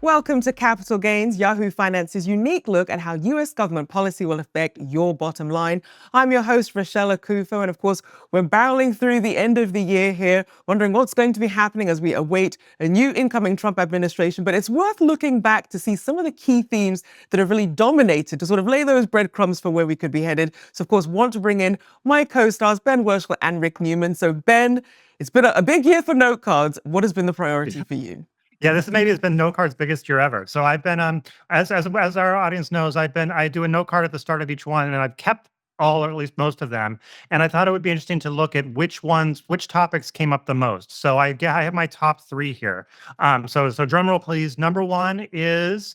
Welcome to Capital Gains, Yahoo Finance's unique look at how U.S. government policy will affect your bottom line. I'm your host, Rachelle Akuffo, and of course, we're barreling through the end of the year here, wondering what's going to be happening as we await a new incoming Trump administration. But it's worth looking back to see some of the key themes that have really dominated to sort of lay those breadcrumbs for where we could be headed. So, of course, want to bring in my co-stars, Ben Werschkul and Rick Newman. So, Ben, it's been a big year for note cards. What has been the priority for you? Yeah, this maybe has been note card's biggest year ever. So I've been as our audience knows, I do a note card at the start of each one, and I've kept all or at least most of them. And I thought it would be interesting to look at which topics came up the most. So I have my top three here. So drum roll, please. Number one is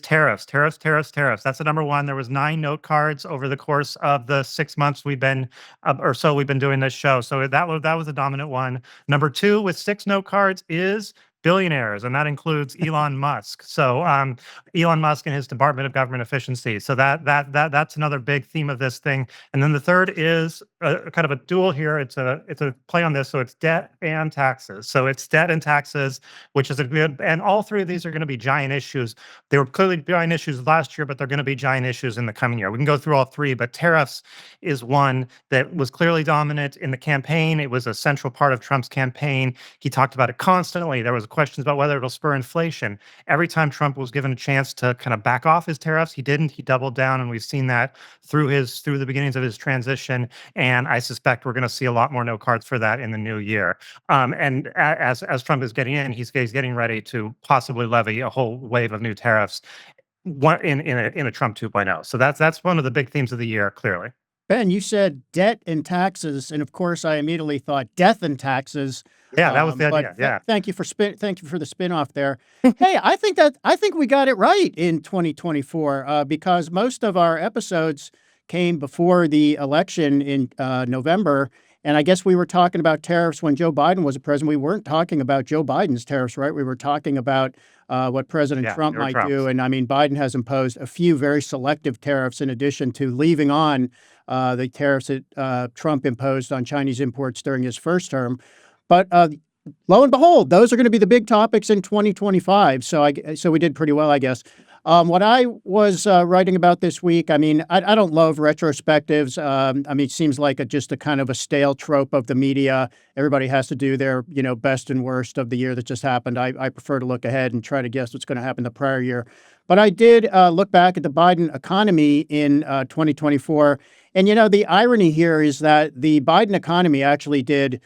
tariffs. That's the number one. There was 9 note cards over the course of the 6 months we've been doing this show. So that was the dominant one. Number two with 6 note cards is billionaires, and that includes Elon Musk. So Elon Musk and his Department of Government Efficiency. So that's another big theme of this thing. And then the third is kind of a dual here. It's a play on this. So it's debt and taxes. So it's debt and taxes, which is a good. And all three of these are going to be giant issues. They were clearly giant issues last year, but they're going to be giant issues in the coming year. We can go through all three, but tariffs is one that was clearly dominant in the campaign. It was a central part of Trump's campaign. He talked about it constantly. There was questions about whether it'll spur inflation. Every time Trump was given a chance to kind of back off his tariffs, he didn't. He doubled down, and we've seen that through the beginnings of his transition. And I suspect we're going to see a lot more no cards for that in the new year. And as Trump is getting in, he's getting ready to possibly levy a whole wave of new tariffs in a Trump 2.0. So that's one of the big themes of the year, clearly. Ben, you said debt and taxes, and of course, I immediately thought death and taxes. Yeah, that was the idea. Yeah. Thank you for the spin-off there. Hey, I think we got it right in 2024 because most of our episodes came before the election in November. And I guess we were talking about tariffs when Joe Biden was a president. We weren't talking about Joe Biden's tariffs, right? We were talking about what President Trump might do. And I mean, Biden has imposed a few very selective tariffs in addition to leaving on the tariffs that Trump imposed on Chinese imports during his first term. But lo and behold, those are going to be the big topics in 2025. So we did pretty well, I guess. What I was writing about this week, I mean, I don't love retrospectives. I mean, it seems like just a kind of a stale trope of the media. Everybody has to do their, best and worst of the year that just happened. I prefer to look ahead and try to guess what's going to happen the prior year. But I did look back at the Biden economy in 2024. And, the irony here is that the Biden economy actually did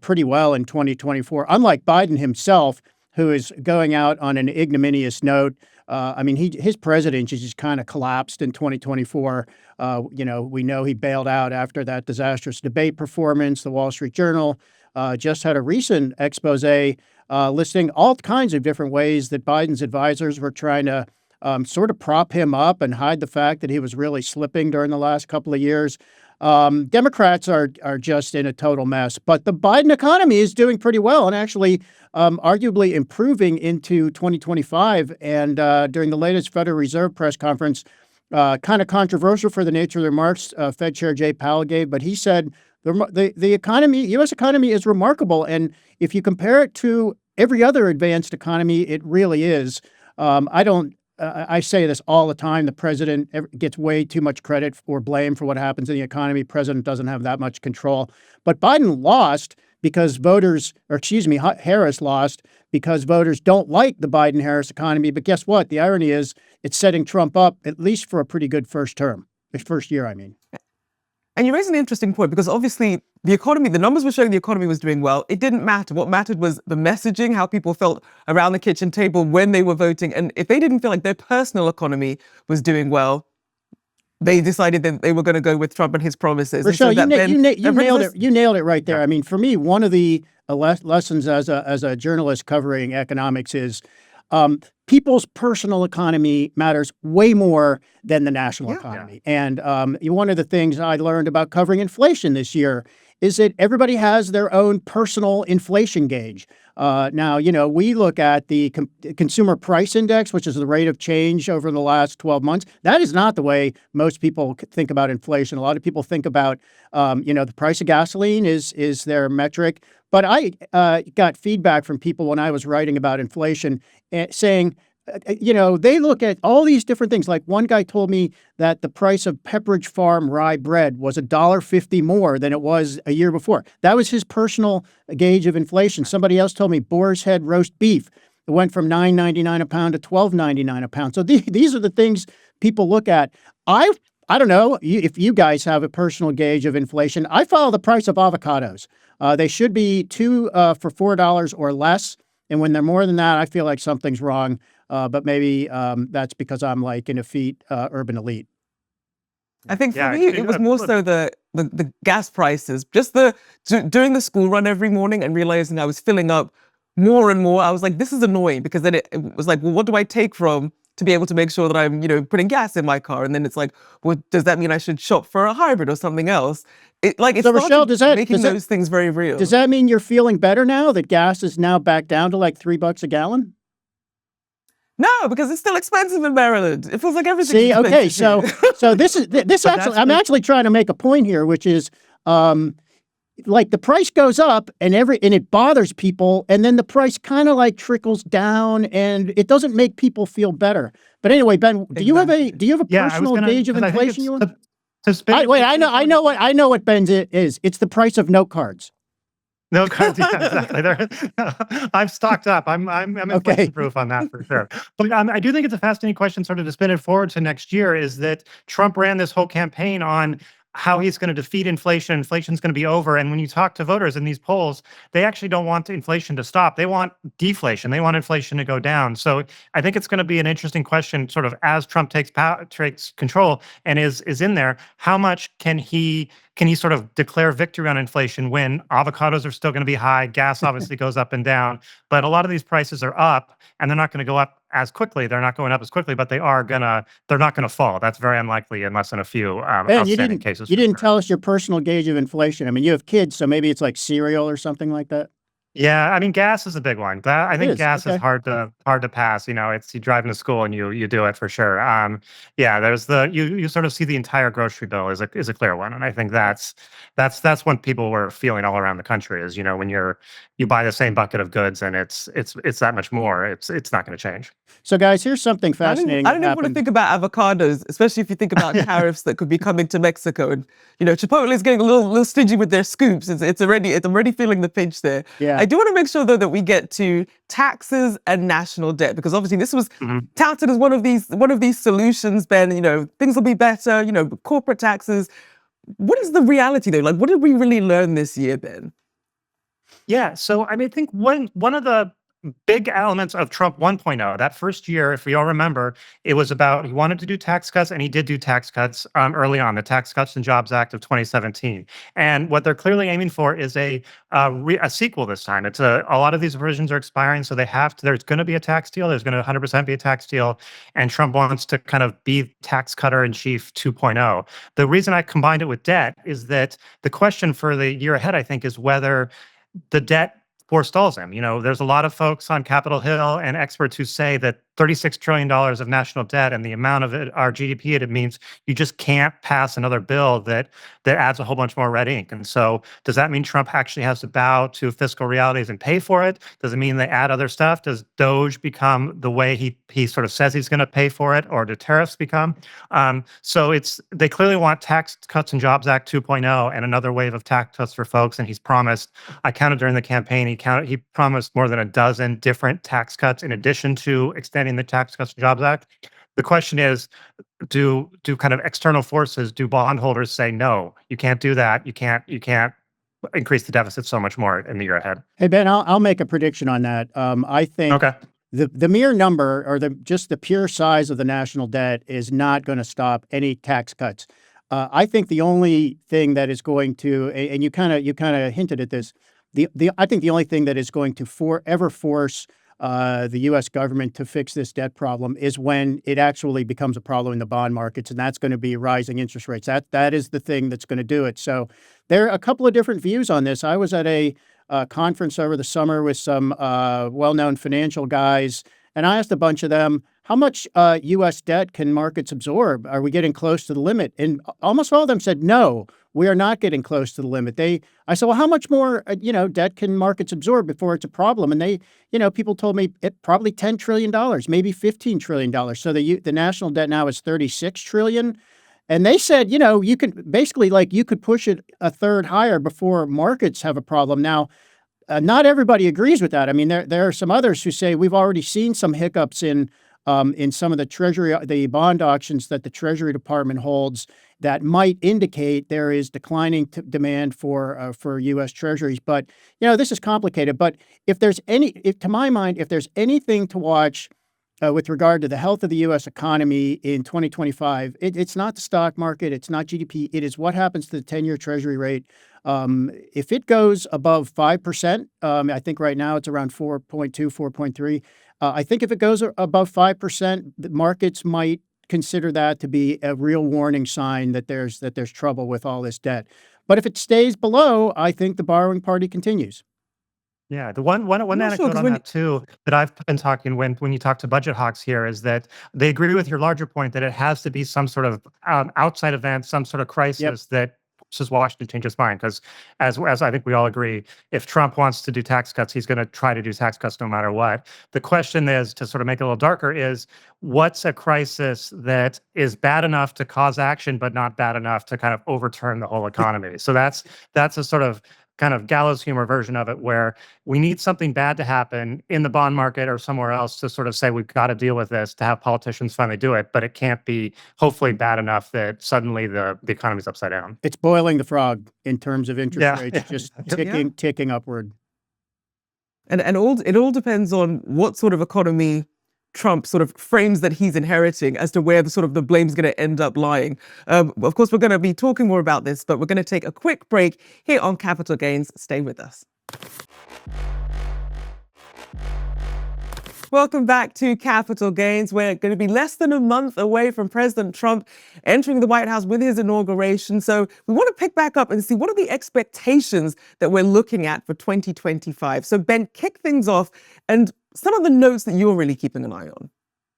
pretty well in 2024, unlike Biden himself, who is going out on an ignominious note. I mean, his presidency just kind of collapsed in 2024. We know he bailed out after that disastrous debate performance. The Wall Street Journal just had a recent expose listing all kinds of different ways that Biden's advisors were trying to sort of prop him up and hide the fact that he was really slipping during the last couple of years. Democrats are just in a total mess, but the Biden economy is doing pretty well and actually arguably improving into 2025. And during the latest Federal Reserve press conference, kind of controversial for the nature of the remarks Fed Chair Jay Powell gave, but he said the economy, U.S. economy is remarkable. And if you compare it to every other advanced economy, it really is. I say this all the time. The president gets way too much credit or blame for what happens in the economy. President doesn't have that much control. But Biden lost because Harris lost because voters don't like the Biden-Harris economy. But guess what? The irony is it's setting Trump up at least for a pretty good first year, I mean. And you raise an interesting point because obviously the numbers were showing the economy was doing well. It didn't matter. What mattered was the messaging, how people felt around the kitchen table when they were voting. And if they didn't feel like their personal economy was doing well, they decided that they were going to go with Trump and his promises. Rachelle, you nailed it right there. Yeah. I mean, for me, one of the lessons as a journalist covering economics is people's personal economy matters way more than the national economy. And one of the things I learned about covering inflation this year is that everybody has their own personal inflation gauge. Now, we look at the consumer price index, which is the rate of change over the last 12 months. That is not the way most people think about inflation. A lot of people think about, the price of gasoline is their metric. But I got feedback from people when I was writing about inflation saying, they look at all these different things. Like one guy told me that the price of Pepperidge Farm rye bread was $1.50 more than it was a year before. That was his personal gauge of inflation. Somebody else told me Boar's Head roast beef, it went from $9.99 a pound to $12.99 a pound. So these are the things people look at. I don't know if you guys have a personal gauge of inflation. I follow the price of avocados. They should be two for $4 or less. And when they're more than that, I feel like something's wrong. But maybe that's because I'm like an effete urban elite. I think for me, it was more so the gas prices. Just doing the school run every morning and realizing I was filling up more and more. I was like, this is annoying, because then it was like, well, what do I take from to be able to make sure that I'm, putting gas in my car? And then it's like, well, does that mean I should shop for a hybrid or something else? It's so Rachelle, making those things very real. Does that mean you're feeling better now that gas is now back down to like $3 a gallon? No, because it's still expensive in Maryland. It feels like everything. See, okay, so this actually, I'm actually trying to make a point here, which is, like the price goes up and it bothers people, and then the price kind of like trickles down, and it doesn't make people feel better. But anyway, Ben, do you have a personal gauge of inflation you want? I know what Ben's is. It's the price of note cards. No cards, yeah, exactly. I'm stocked up. I'm inflation proof on that for sure. But I do think it's a fascinating question, sort of to spin it forward to next year, is that Trump ran this whole campaign on how he's going to defeat inflation. Inflation's going to be over. And when you talk to voters in these polls, they actually don't want inflation to stop. They want deflation. They want inflation to go down. So I think it's going to be an interesting question, sort of as Trump takes control and is in there. How much can he sort of declare victory on inflation when avocados are still going to be high? Gas obviously goes up and down, but a lot of these prices are up, and they're not going to go up as quickly. They're not going up as quickly, but they're not going to fall. That's very unlikely unless in a few outstanding cases. You didn't tell us your personal gauge of inflation. I mean, you have kids, so maybe it's like cereal or something like that. Yeah, I mean, gas is a big one. I think gas is hard to pass. It's you driving to school and you do it for sure. Yeah, there's you sort of see the entire grocery bill is a clear one, and I think that's what people were feeling all around the country is when you buy the same bucket of goods and it's that much more. It's not going to change. So guys, here's something fascinating. I don't even want to think about avocados, especially if you think about tariffs that could be coming to Mexico. And Chipotle is getting a little stingy with their scoops. It's already feeling the pinch there. Yeah. I do want to make sure though that we get to taxes and national debt, because obviously this was touted as one of these solutions. Ben, things will be better. Corporate taxes. What is the reality though? Like, what did we really learn this year, Ben? Yeah. So I mean, I think one of the big elements of Trump 1.0, that first year, if we all remember, it was about he wanted to do tax cuts, and he did do tax cuts early on, the Tax Cuts and Jobs Act of 2017. And what they're clearly aiming for is a sequel this time. It's a lot of these provisions are expiring, so there's going to be a tax deal. There's going to 100% be a tax deal, and Trump wants to kind of be tax cutter in chief 2.0. The reason I combined it with debt is that the question for the year ahead, I think, is whether the debt forestalls him. There's a lot of folks on Capitol Hill and experts who say that $36 trillion of national debt and the amount of our GDP, it means you just can't pass another bill that adds a whole bunch more red ink. And so does that mean Trump actually has to bow to fiscal realities and pay for it? Does it mean they add other stuff? Does DOGE become the way he sort of says he's going to pay for it, or do tariffs become? So they clearly want Tax Cuts and Jobs Act 2.0 and another wave of tax cuts for folks. And he's promised, I counted during the campaign, he promised more than a dozen different tax cuts in addition to extending the Tax Cuts and Jobs Act. The question is, do kind of external forces, do bondholders say, no, you can't do that. You can't increase the deficit so much more in the year ahead? Hey, Ben, I'll make a prediction on that. I think the mere number, or just the pure size of the national debt, is not going to stop any tax cuts. I think the only thing that is going to, and you kind of hinted at this, I think the only thing that is going to forever force the U.S. government to fix this debt problem is when it actually becomes a problem in the bond markets, and that's going to be rising interest rates. That is the thing that's going to do it. So there are a couple of different views on this. I was at a conference over the summer with some well-known financial guys, and I asked a bunch of them, how much U.S. debt can markets absorb? Are we getting close to the limit? And almost all of them said, no, we are not getting close to the limit. I said, well, how much more, debt can markets absorb before it's a problem? And people told me probably $10 trillion, maybe $15 trillion. So the national debt now is $36 trillion. And they said, you can basically you could push it a third higher before markets have a problem. Now, not everybody agrees with that. I mean, there are some others who say we've already seen some hiccups in some of the bond auctions that the Treasury Department holds that might indicate there is declining demand for U.S. Treasuries. But this is complicated. But to my mind, if there's anything to watch with regard to the health of the U.S. economy in 2025, it's not the stock market, it's not GDP, it is what happens to the 10-year Treasury rate. If it goes above 5%, I think right now it's around 4.2, 4.3. I think if it goes above 5%, the markets might consider that to be a real warning sign that there's trouble with all this debt. But if it stays below, I think the borrowing party continues. Yeah, the one I'm not sure anecdote because on that too that I've been talking when you talk to budget hawks here is that they agree with your larger point that it has to be some sort of outside event, some sort of crisis that forces Washington to change its mind. Because as I think we all agree, if Trump wants to do tax cuts, he's going to try to do tax cuts no matter what. The question is, to sort of make it a little darker, is what's a crisis that is bad enough to cause action, but not bad enough to kind of overturn the whole economy? So that's a sort of kind of gallows humor version of it, where we need something bad to happen in the bond market or somewhere else to sort of say we've got to deal with this, to have politicians finally do it, but it can't be hopefully bad enough that suddenly the economy's upside down. It's boiling the frog in terms of interest rates, just Yeah. ticking upward. And it all depends on what sort of economy Trump sort of frames that he's inheriting as to where the blame's going to end up lying. Of course, we're going to be talking more about this, but we're going to take a quick break here on Capital Gains. Stay with us. Welcome back to Capital Gains. We're going to be less than a month away from President Trump entering the White House with his inauguration. So we want to pick back up and see what are the expectations that we're looking at for 2025. So Ben, kick things off and some of the notes that you're really keeping an eye on.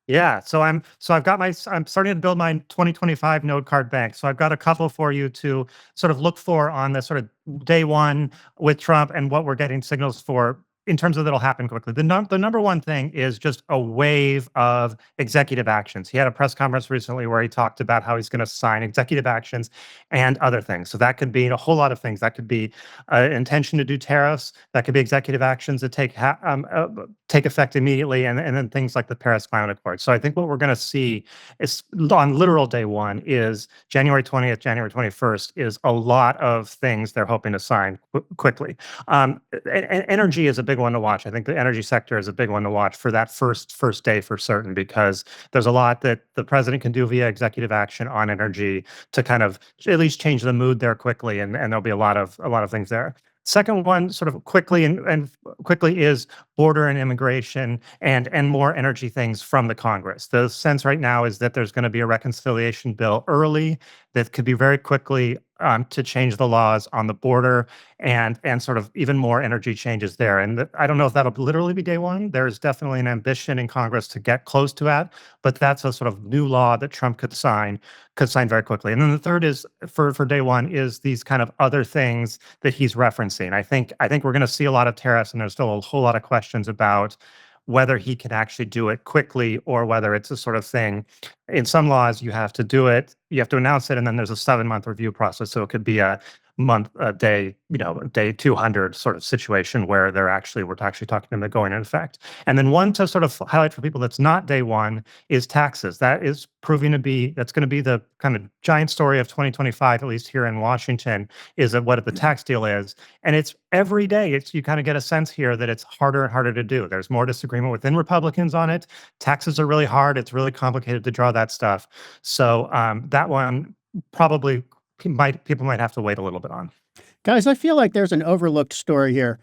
Yeah, I'm starting to build my 2025 note card bank. So I've got a couple for you to sort of look for on the sort of day one with Trump and what we're getting signals for in terms of that'll happen quickly. The number one thing is just a wave of executive actions. He had a press conference recently where he talked about how he's going to sign executive actions and other things. So that could be a whole lot of things. That could be intention to do tariffs. That could be executive actions that take effect immediately, and then things like the Paris Climate Accord. So I think what we're going to see is on literal day one is January 20th, January 21st is a lot of things they're hoping to sign quickly. Energy is a big one to watch. I think the energy sector is a big one to watch for that first day for certain, because there's a lot that the president can do via executive action on energy to kind of at least change the mood there quickly, and there'll be a lot of things there. Second one, sort of quickly and quickly, is border and immigration and more energy things from the Congress. The sense right now is that there's going to be a reconciliation bill early that could be very quickly to change the laws on the border and sort of even more energy changes there. And I don't know if that'll literally be day one. There's definitely an ambition in Congress to get close to that, but that's a sort of new law that Trump could sign very quickly. And then the third is for day one is these kind of other things that he's referencing. I think we're going to see a lot of tariffs, and there's still a whole lot of questions about whether he can actually do it quickly or whether it's a sort of thing. In some laws, you have to do it, you have to announce it, and then there's a 7-month review process. So it could be a day 200 sort of situation where we're actually talking to them going in effect. And then one to sort of highlight for people that's not day one is taxes. That is proving to be, that's going to be the kind of giant story of 2025, at least here in Washington, is that what the tax deal is. And it's every day, you kind of get a sense here that it's harder and harder to do. There's more disagreement within Republicans on it. Taxes are really hard. It's really complicated to draw that stuff. So that one probably people might have to wait a little bit on. Guys, I feel like there's an overlooked story here.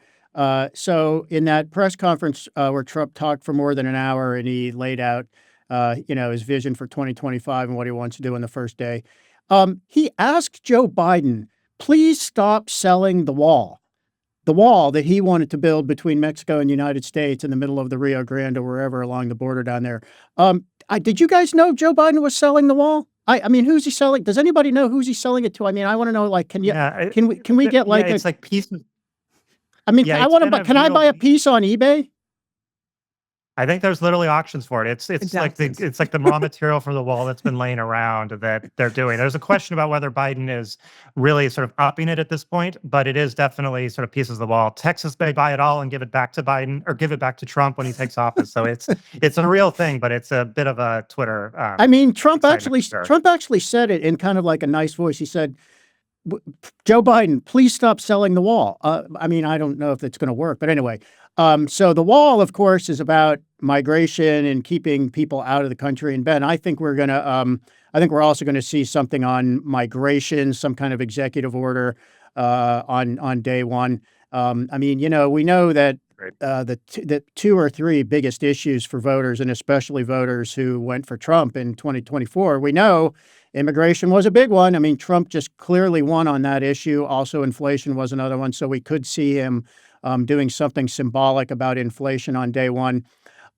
So in that press conference where Trump talked for more than an hour and he laid out, his vision for 2025 and what he wants to do in the first day, he asked Joe Biden, please stop selling the wall that he wanted to build between Mexico and the United States in the middle of the Rio Grande or wherever along the border down there. Did you guys know Joe Biden was selling the wall? I mean, who's he selling? Does anybody know who's he selling it to? I mean, I want to know, like, can we get like it's like pieces. I mean, Yeah, I it's want to been buy, a can I buy a real- piece on eBay? I think there's literally auctions for it. It's like Doubt it. it's like the raw material for the wall that's been laying around that they're doing. There's a question about whether Biden is really sort of upping it at this point, but it is definitely sort of pieces of the wall. Texas may buy it all and give it back to Biden or give it back to Trump when he takes office. So it's a real thing, but it's a bit of a Twitter. I mean, Trump excitement, sure. actually said it in kind of like a nice voice. He said, Joe Biden, please stop selling the wall. I mean, I don't know if it's going to work, but anyway. So the wall, of course, is about migration and keeping people out of the country. And Ben, I think we're also going to see something on migration, some kind of executive order on day one. I mean, we know that the two or three biggest issues for voters, and especially voters who went for Trump in 2024, we know immigration was a big one. I mean, Trump just clearly won on that issue. Also, inflation was another one. So we could see him doing something symbolic about inflation on day one.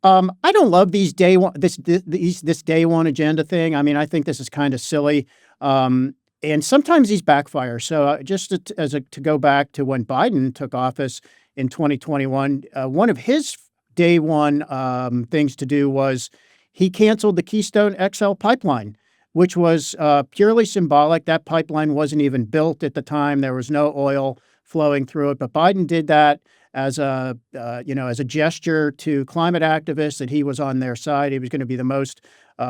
I don't love these day one, this day one agenda thing. I mean, I think this is kind of silly. And sometimes these backfire. So to go back to when Biden took office in 2021, one of his day one things to do was he canceled the Keystone XL pipeline, which was purely symbolic. That pipeline wasn't even built at the time. There was no oil flowing through it. But Biden did that as a gesture to climate activists that he was on their side. He was going to be the most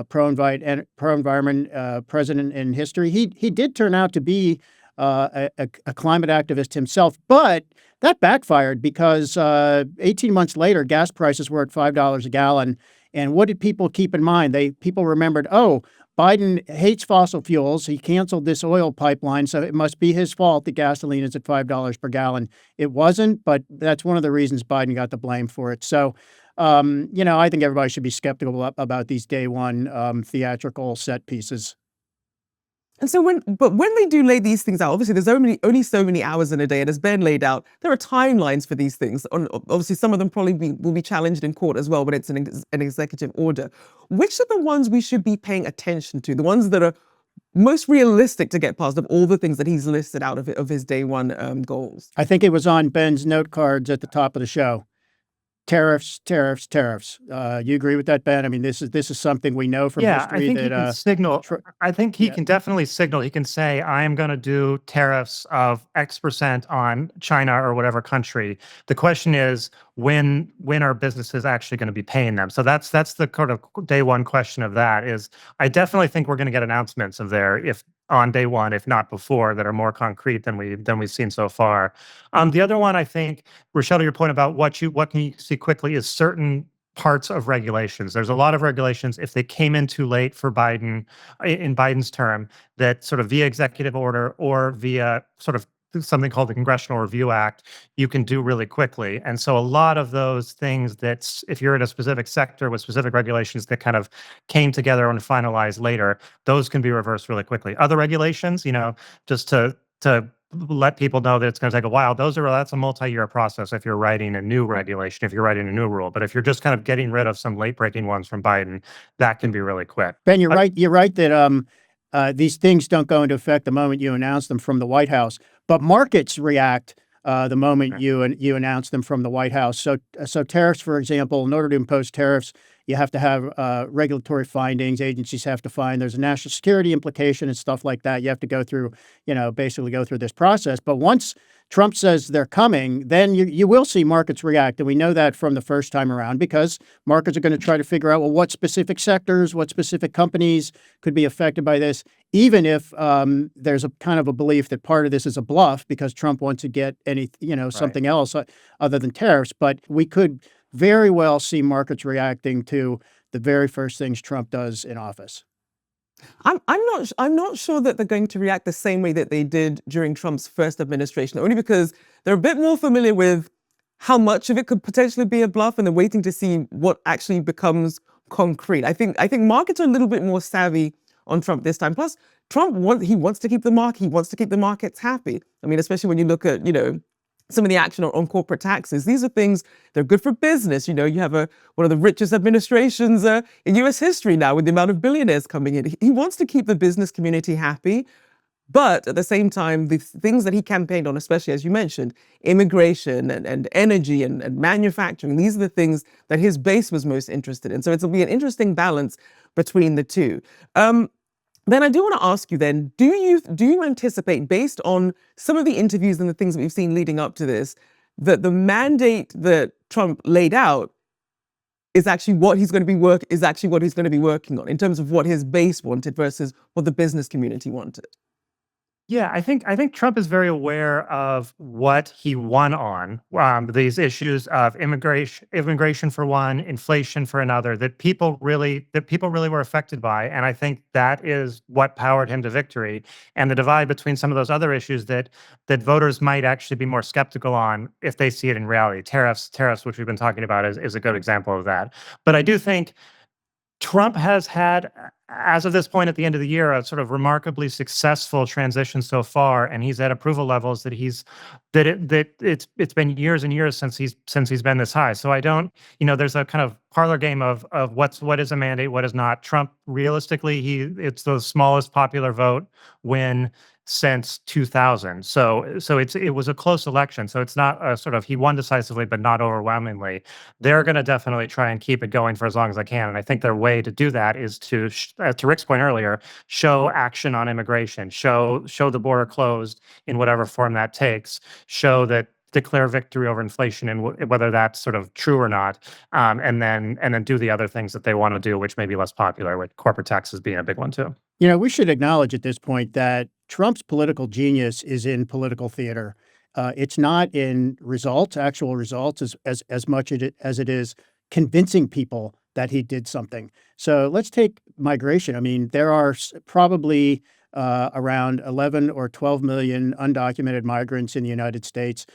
pro-environment president in history. He did turn out to be a climate activist himself, but that backfired because 18 months later, gas prices were at $5 a gallon. And what did people keep in mind? People remembered, oh, Biden hates fossil fuels. He canceled this oil pipeline, so it must be his fault that gasoline is at $5 per gallon. It wasn't, but that's one of the reasons Biden got the blame for it. So, I think everybody should be skeptical about these day one theatrical set pieces. And so when they do lay these things out, obviously there's only so many hours in a day, and as Ben laid out, there are timelines for these things. Obviously, some of them probably will be challenged in court as well, but it's an executive order. Which are the ones we should be paying attention to? The ones that are most realistic to get past of all the things that he's listed out of his day one goals? I think it was on Ben's note cards at the top of the show. Tariffs, tariffs, tariffs. You agree with that, Ben? I mean, this is something we know from history. I think he can signal. I think he can definitely signal. He can say, "I am going to do tariffs of X% on China or whatever country." The question is, when are businesses actually going to be paying them? So that's the sort of day one question of that. Is I definitely think we're going to get announcements of there if on day one, if not before, that are more concrete than we've seen so far. The other one, I think, Rachelle, to your point about what can you see quickly is certain parts of regulations. There's a lot of regulations, if they came in too late for Biden in Biden's term, that sort of via executive order or via sort of something called the Congressional Review Act, you can do really quickly. And so a lot of those things that if you're in a specific sector with specific regulations that kind of came together and finalized later, those can be reversed really quickly. Other regulations, just to let people know that it's going to take a while, that's a multi-year process if you're writing a new regulation, if you're writing a new rule. But if you're just kind of getting rid of some late-breaking ones from Biden, that can be really quick. Ben, you're right. You're right that these things don't go into effect the moment you announce them from the White House, but markets react the moment you announce them from the White House. So tariffs, for example, in order to impose tariffs, you have to have regulatory findings. Agencies have to find. There's a national security implication and stuff like that. You have to go through, basically go through this process. But once Trump says they're coming, then you will see markets react. And we know that from the first time around because markets are going to try to figure out, well, what specific sectors, what specific companies could be affected by this, even if there's a kind of a belief that part of this is a bluff because Trump wants to get something else other than tariffs. But we could very well see markets reacting to the very first things Trump does in office. I'm not sure that they're going to react the same way that they did during Trump's first administration, only because they're a bit more familiar with how much of it could potentially be a bluff, and they're waiting to see what actually becomes concrete. I think markets are a little bit more savvy on Trump this time. Plus, Trump wants to keep the market. He wants to keep the markets happy. I mean, especially when you look at some of the action on corporate taxes. These are things that are good for business. You have one of the richest administrations in US history now with the amount of billionaires coming in. He wants to keep the business community happy. But at the same time, the things that he campaigned on, especially as you mentioned, immigration and energy and manufacturing, these are the things that his base was most interested in. So it'll be an interesting balance between the two. Then I do want to ask you then, do you anticipate, based on some of the interviews and the things that we've seen leading up to this, that the mandate that Trump laid out is actually what he's going to be working on in terms of what his base wanted versus what the business community wanted? Yeah, I think Trump is very aware of what he won on, these issues of immigration for one, inflation for another, that people really were affected by, and I think that is what powered him to victory. And the divide between some of those other issues that voters might actually be more skeptical on if they see it in reality, tariffs, which we've been talking about, is a good example of that. But I do think Trump has had, as of this point at the end of the year, a sort of remarkably successful transition so far, and he's at approval levels that it's been years and years since he's been this high. So I don't, there's a kind of parlor game of what is a mandate, what is not. Trump, realistically, it's the smallest popular vote win since 2000. So it was a close election. So it's not a sort of, he won decisively, but not overwhelmingly. They're going to definitely try and keep it going for as long as they can. And I think their way to do that is to Rick's point earlier, show action on immigration, show the border closed in whatever form that takes, show that declare victory over inflation and whether that's sort of true or not, and then do the other things that they want to do, which may be less popular, with corporate taxes being a big one too. We should acknowledge at this point that Trump's political genius is in political theater. It's not in results, actual results, as much as it is convincing people that he did something. So let's take migration. I mean, there are probably around 11 or 12 million undocumented migrants in the United States.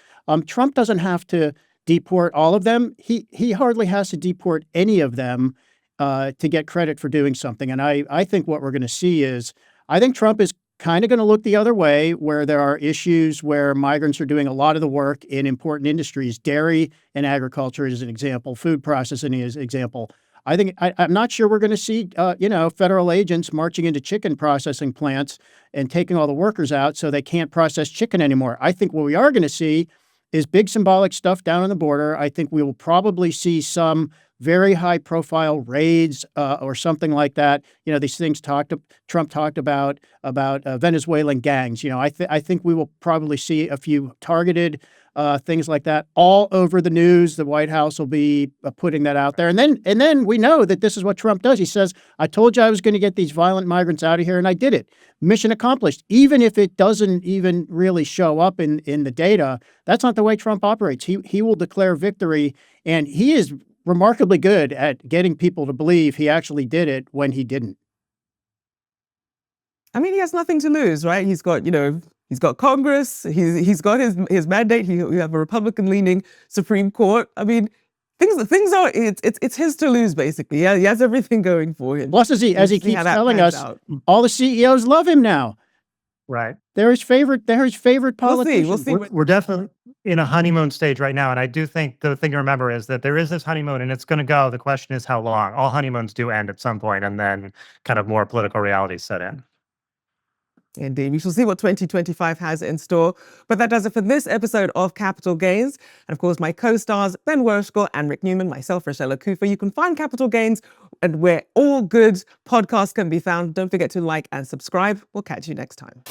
Trump doesn't have to deport all of them. He hardly has to deport any of them to get credit for doing something. And I think what we're going to see is, I think Trump is kind of going to look the other way, where there are issues where migrants are doing a lot of the work in important industries. Dairy and agriculture is an example. Food processing is an example. I'm not sure we're going to see, federal agents marching into chicken processing plants and taking all the workers out so they can't process chicken anymore. I think what we are going to see is big symbolic stuff down on the border. I think we will probably see some very high-profile raids or something like that. These things Trump talked about Venezuelan gangs. I think we will probably see a few targeted things like that all over the news. The White House will be putting that out there, and then we know that this is what Trump does. He says, "I told you I was going to get these violent migrants out of here, and I did it. Mission accomplished." Even if it doesn't even really show up in the data, that's not the way Trump operates. He will declare victory, and he is remarkably good at getting people to believe he actually did it when he didn't. I mean, he has nothing to lose, right? He's got Congress. He's got his mandate. He have a Republican-leaning Supreme Court. I mean, things are it's his to lose, basically. Yeah, he has everything going for him. Plus, as he keeps telling us, all the CEOs love him now. Right. They're his favorite politician. We'll see. We're definitely in a honeymoon stage right now. And I do think the thing to remember is that there is this honeymoon and it's going to go. The question is how long. All honeymoons do end at some point, and then kind of more political realities set in. Indeed. We shall see what 2025 has in store. But that does it for this episode of Capital Gains. And of course, my co-stars, Ben Werschkul and Rick Newman, myself, Rachelle Akuffo. You can find Capital Gains and where all good podcasts can be found. Don't forget to like and subscribe. We'll catch you next time.